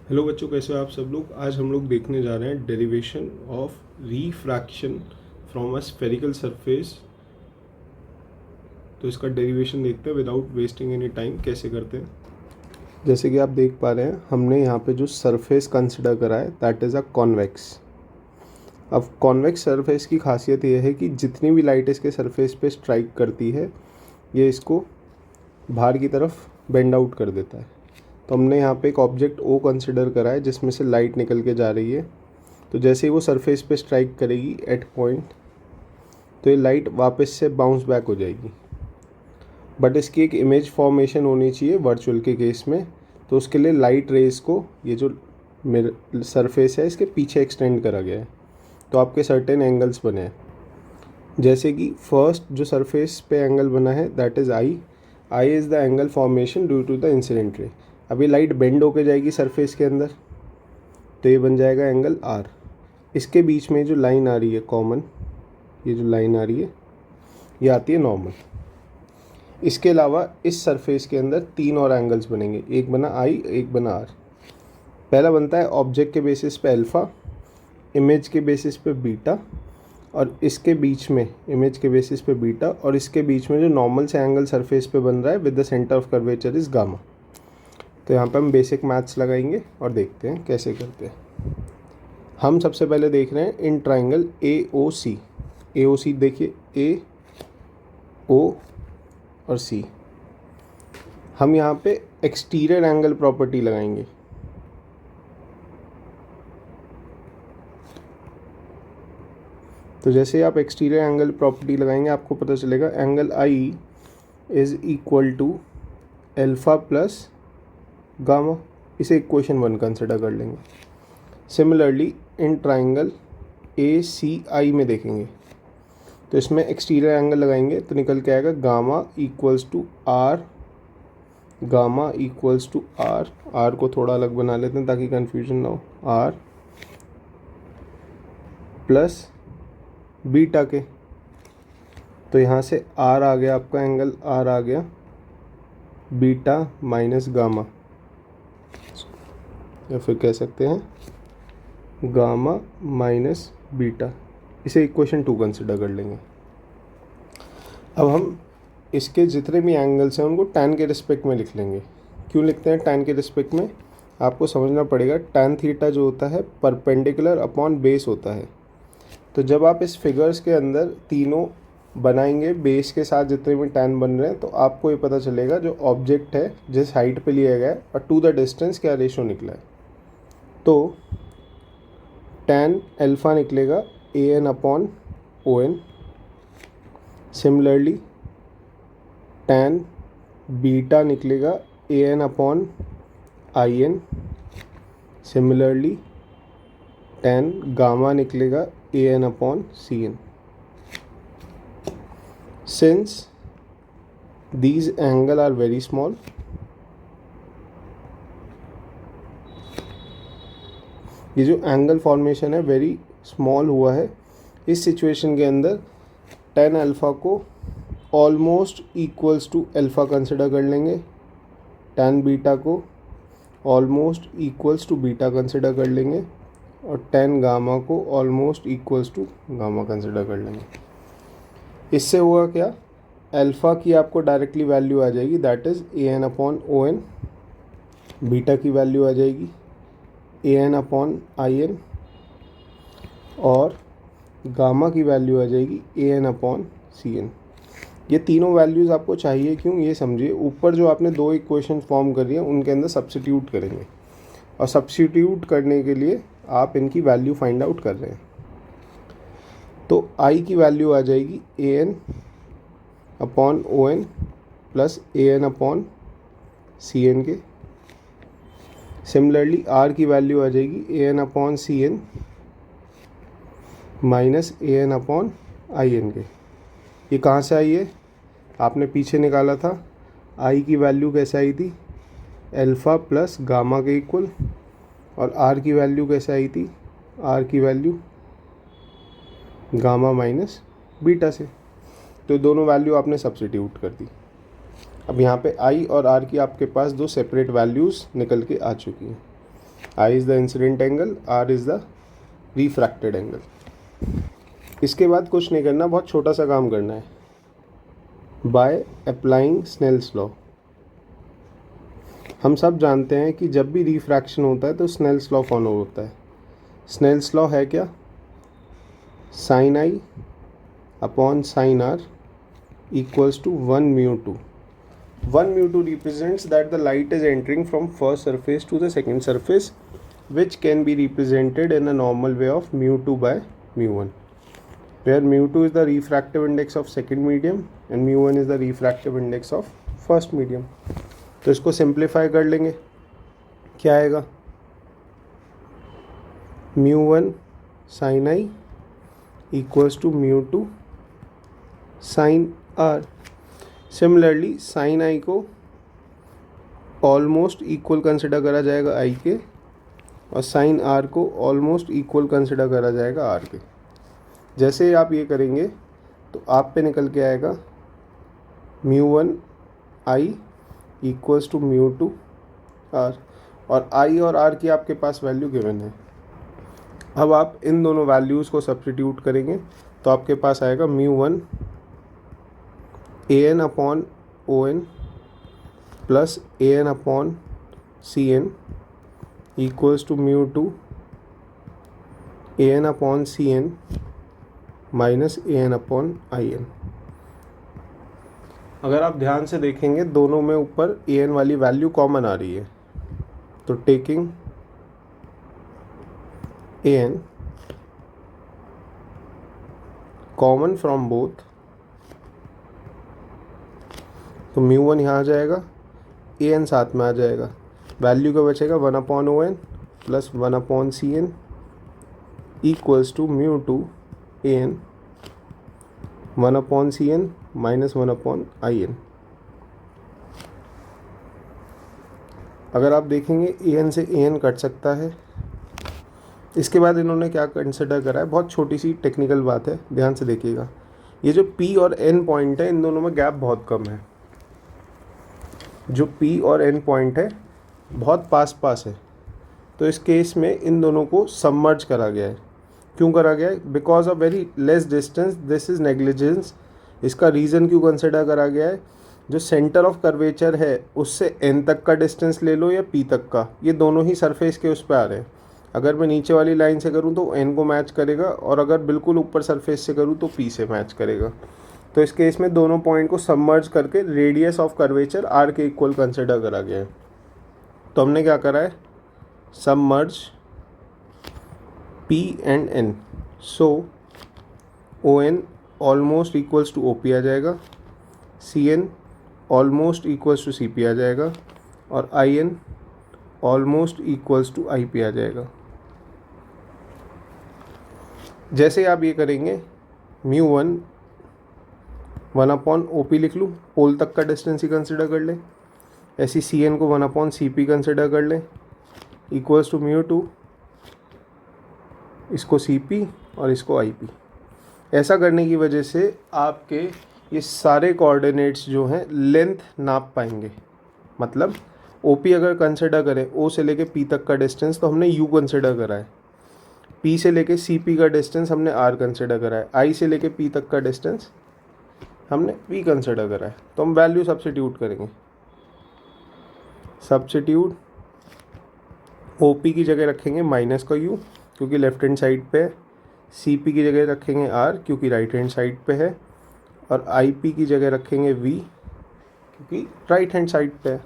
Hello बच्चों, कैसे हो आप सब लोग। आज हम लोग देखने जा रहे हैं derivation of refraction from a spherical surface. तो इसका डेरिवेशन देखते हैं विदाउट वेस्टिंग एनी टाइम कैसे करते हैं। जैसे कि आप देख पा रहे हैं, हमने यहाँ पे जो सरफेस कंसिडर करा है दैट इज़ अ कॉन्वेक्स। अब कॉन्वेक्स सरफेस की खासियत ये है कि जितनी भी लाइट इसके सरफेस पे स्ट्राइक करती है ये इसको बाहर की तरफ बेंड आउट कर देता है। तो हमने यहाँ पे एक ऑब्जेक्ट ओ कंसिडर करा है जिसमें से लाइट निकल के जा रही है। तो जैसे ही वो सरफेस पे स्ट्राइक करेगी एट पॉइंट, तो ये लाइट वापस से बाउंस बैक हो जाएगी। बट इसकी एक इमेज फॉर्मेशन होनी चाहिए वर्चुअल के केस में। तो उसके लिए लाइट रेज को ये जो मेरे सरफेस है इसके पीछे एक्सटेंड करा गया है। तो आपके सर्टेन एंगल्स बने हैं, जैसे कि फर्स्ट जो सरफेस पे एंगल बना है that is I. I is the angle formation due to the incident ray. अभी लाइट बेंड होके जाएगी सरफेस के अंदर, तो ये बन जाएगा एंगल आर। इसके बीच में जो लाइन आ रही है कॉमन, ये जो लाइन आ रही है ये आती है नॉर्मल। इसके अलावा इस सरफेस के अंदर तीन और एंगल्स बनेंगे, एक बना आई, एक बना आर। पहला बनता है ऑब्जेक्ट के बेसिस पे अल्फ़ा, इमेज के बेसिस पे बीटा, और इसके बीच में इमेज के बेसिस पे बीटा, और इसके बीच में जो नॉर्मल से एंगल सरफेस पे बन रहा है with the centre of curvature is gamma. तो यहाँ पे हम बेसिक मैथ्स लगाएंगे और देखते हैं कैसे करते हैं। हम सबसे पहले देख रहे हैं इन ट्राइंगल ए ओ सी। ए ओ सी देखिए, ए ओ और सी। हम यहाँ पे एक्सटीरियर एंगल प्रॉपर्टी लगाएंगे। तो जैसे आप एक्सटीरियर एंगल प्रॉपर्टी लगाएंगे आपको पता चलेगा angle I is equal to alpha plus gamma. इसे इक्वेशन 1 कंसिडर कर लेंगे। सिमिलरली इन ट्राइंगल ए सी आई में देखेंगे, तो इसमें एक्सटीरियर एंगल लगाएंगे तो निकल के आएगा gamma equals to R. Gamma equals to R, R को थोड़ा अलग बना लेते हैं ताकि कंफ्यूजन ना हो। आर प्लस बीटा के, तो यहाँ से आर आ गया आपका एंगल, आर आ गया बीटा माइनस गामा, या फिर कह सकते हैं गामा माइनस बीटा। इसे इक्वेशन 2 कंसिडर कर लेंगे। अब हम इसके जितने भी एंगल्स हैं उनको tan के रिस्पेक्ट में लिख लेंगे। क्यों लिखते हैं tan के रिस्पेक्ट में, आपको समझना पड़ेगा। tan थीटा जो होता है परपेंडिकुलर अपॉन बेस होता है। तो जब आप इस फिगर्स के अंदर तीनों बनाएंगे बेस के साथ जितने भी tan बन रहे हैं, तो आपको ये पता चलेगा जो ऑब्जेक्ट है जिस हाइट पे लिया गया है और टू द डिस्टेंस क्या रेशो निकला है। तो tan अल्फ़ा निकलेगा an upon O N. Similarly tan beta निकलेगा an upon I N. Similarly tan gamma निकलेगा an upon C N. Since these angle are very small, ये जो एंगल फॉर्मेशन है वेरी स्मॉल हुआ है, इस सिचुएशन के अंदर tan अल्फ़ा को almost equals to alpha consider कर लेंगे, tan बीटा को almost equals to beta consider कर लेंगे, और tan गामा को almost equals to gamma consider कर लेंगे। इससे हुआ क्या, अल्फ़ा की आपको डायरेक्टली वैल्यू आ जाएगी that is an upon O N. Beta की वैल्यू आ जाएगी an अपॉन आई एन, और गामा की वैल्यू आ जाएगी an अपॉन सी एन। ये तीनों वैल्यूज़ आपको चाहिए क्यों, ये समझिए। ऊपर जो आपने दो इक्वेशन फॉर्म करी है उनके अंदर सब्स्टिट्यूट करेंगे, और सब्स्टिट्यूट करने के लिए आप इनकी वैल्यू फाइंड आउट कर रहे हैं। तो आई की वैल्यू आ जाएगी an upon O N plus an upon C N के। सिमिलरली आर की वैल्यू आ जाएगी an upon C N minus an upon I N के। ये कहाँ से आई है, आपने पीछे निकाला था। आई की वैल्यू कैसे आई थी, अल्फ़ा प्लस गामा के इक्वल, और आर की वैल्यू कैसे आई थी, आर की वैल्यू गामा माइनस बीटा से। तो दोनों वैल्यू आपने सब्स्टिट्यूट कर दी। अब यहाँ पे आई और आर की आपके पास दो सेपरेट वैल्यूज़ निकल के आ चुकी हैं। I is the incident angle, r is the refracted angle. इसके बाद कुछ नहीं करना, बहुत छोटा सा काम करना है। बाय अप्लाइंग स्नेल्स लॉ, हम सब जानते हैं कि जब भी रिफ्रैक्शन होता है तो स्नेल्स लॉ फॉलो होता है। स्नेल्स लॉ है क्या? Sine I upon sine R equals to 1 mu 2. 1 mu 2 represents that the light is entering from first surface to the second surface, which can be represented in a normal way of mu 2 by mu 1, where mu 2 is the refractive index of second medium and mu 1 is the refractive index of first medium. तो इसको simplify कर लेंगे, क्या आएगा? mu 1 sin i equals to mu 2 sin r. Similarly sine i को almost equal consider करा जाएगा i के, और साइन आर को ऑलमोस्ट इक्वल कंसिडर करा जाएगा आर के। जैसे आप ये करेंगे तो आप पे निकल के आएगा mu 1 I equals to mu 2 R, और आई और आर की आपके पास वैल्यू गिवन है। अब आप इन दोनों वैल्यूज़ को सब्स्टिट्यूट करेंगे तो आपके पास आएगा mu 1 A N upon O N plus A N upon C N equals to mu 2 A N upon C N minus A N upon I N. अगर आप ध्यान से देखेंगे दोनों में ऊपर ए एन वाली वैल्यू कॉमन आ रही है, तो taking A N common from both, तो म्यू 1 यहाँ आ जाएगा, ए एन साथ में आ जाएगा, वैल्यू का बचेगा 1 upon O N plus 1 upon C N equals to mu 2 A N 1 upon C N minus 1 upon I N. अगर आप देखेंगे ए एन से ए एन कट सकता है। इसके बाद इन्होंने क्या कंसिडर करा है, बहुत छोटी सी टेक्निकल बात है, ध्यान से देखिएगा। ये जो पी और एन पॉइंट है इन दोनों में गैप बहुत कम है। जो पी और एन पॉइंट है बहुत पास है, तो इस केस में इन दोनों को सबमर्ज करा गया है। क्यों करा गया है? Because of very less distance, this is negligence. इसका रीज़न क्यों कंसिडर करा गया है? जो सेंटर ऑफ कर्वेचर है उससे एन तक का डिस्टेंस ले लो या पी तक का, ये दोनों ही सरफेस के उस पर आ रहे हैं। अगर मैं नीचे वाली लाइन से करूँ तो एन को मैच करेगा, और अगर बिल्कुल ऊपर सरफेस से करूँ तो पी से मैच करेगा। तो इस केस में दोनों पॉइंट को सबमर्ज करके रेडियस ऑफ कर्वेचर आर के इक्वल कंसिडर करा गया है। तो हमने क्या करा है? Submerge p and n, so o n almost equals to o p आ जाएगा, c n almost equals to c p आ जाएगा, और i n almost equals to i p आ जाएगा। जैसे आप ये करेंगे, म्यू 1 अपॉन ओ पी लिख लूँ, पोल तक का डिस्टेंस ही कंसिडर कर लें। ऐसी सी एन को 1 अपॉन सी पी कंसिडर कर लें, इक्वल्स टू म्यू 2, इसको सी पी और इसको आई पी। ऐसा करने की वजह से आपके ये सारे कोऑर्डिनेट्स जो हैं लेंथ नाप पाएंगे। मतलब ओ पी अगर कंसिडर करें, ओ से लेके पी तक का डिस्टेंस तो हमने यू कंसिडर करा है, पी से लेके सी पी का डिस्टेंस हमने आर कंसिडर करा है, आई से लेके पी तक का डिस्टेंस हमने वी कंसिडर करा है। तो हम वैल्यू सब्स्टिट्यूट करेंगे। सब्स्टिट्यूट ओ पी की जगह रखेंगे माइनस का यू क्योंकि लेफ्ट हैंड साइड पे है, सी पी की जगह रखेंगे आर क्योंकि राइट हैंड साइड पे है, और आई पी की जगह रखेंगे वी क्योंकि राइट हैंड साइड पे है।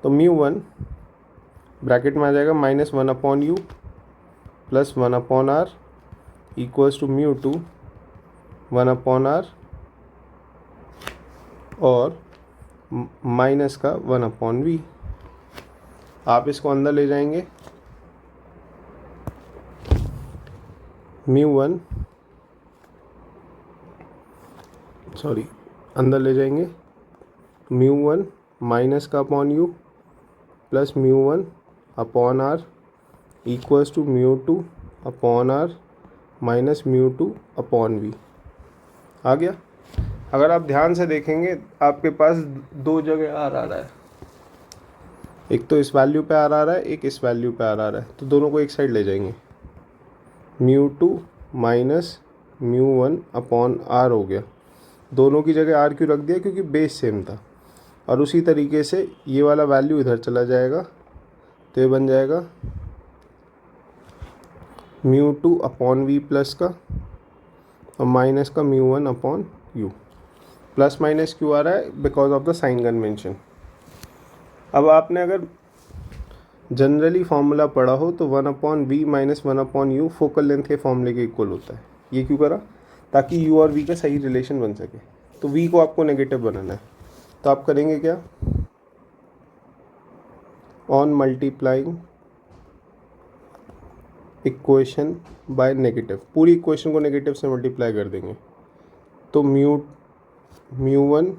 तो म्यू 1 ब्रैकेट में आ जाएगा minus 1 upon you plus 1 upon are equals to mu 2 1 upon R और माइनस का 1 अपॉन वी। आप इसको अंदर ले जाएंगे, म्यू 1 अंदर ले जाएंगे, म्यू 1 माइनस का upon you plus mu 1 upon are equals to mu 2 upon r minus mu 2 upon v. आ गया? अगर आप ध्यान से देखेंगे आपके पास दो जगह आर आ रहा है, एक तो इस वैल्यू पे आ रहा है, एक इस वैल्यू पे आ रहा है, तो दोनों को एक साइड ले जाएंगे। μ2 माइनस μ1 अपॉन r हो गया। दोनों की जगह r क्यों रख दिया? क्योंकि बेस सेम था। और उसी तरीके से ये वाला वैल्यू इधर चला जाएगा, तो ये बन जाएगा μ2 अपॉन v प्लस का और माइनस का μ1 अपॉन u। प्लस माइनस क्यों आ रहा है? Because of the sign convention. अब आपने अगर जनरली फार्मूला पढ़ा हो तो 1 अपॉन V minus 1 upon U focal length के फॉर्मूले के इक्वल होता है। ये क्यों करा? ताकि u और v का सही रिलेशन बन सके। तो v को आपको नेगेटिव बनाना है, तो आप करेंगे क्या? On multiplying equation by negative, पूरी इक्वेशन को नेगेटिव से मल्टीप्लाई कर देंगे। तो μ1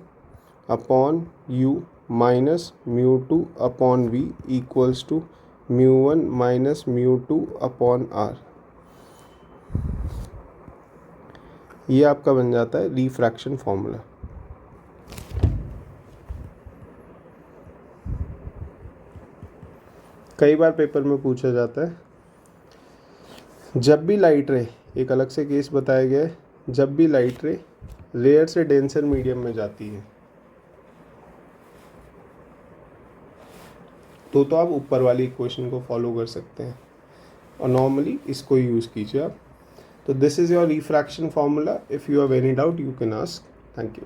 upon u minus μ2 upon v equals to μ1 minus μ2 upon r। ये आपका बन जाता है रिफ्रैक्शन फॉर्मूला। कई बार पेपर में पूछा जाता है, जब भी लाइट रे, एक अलग से केस बताया गया है, जब भी लाइट रे रेयर से डेंसर मीडियम में जाती है तो आप ऊपर वाली इक्वेशन को फॉलो कर सकते हैं और नॉर्मली इसको यूज़ कीजिए आप। तो this is your refraction formula. If you have any doubt you can ask. Thank you.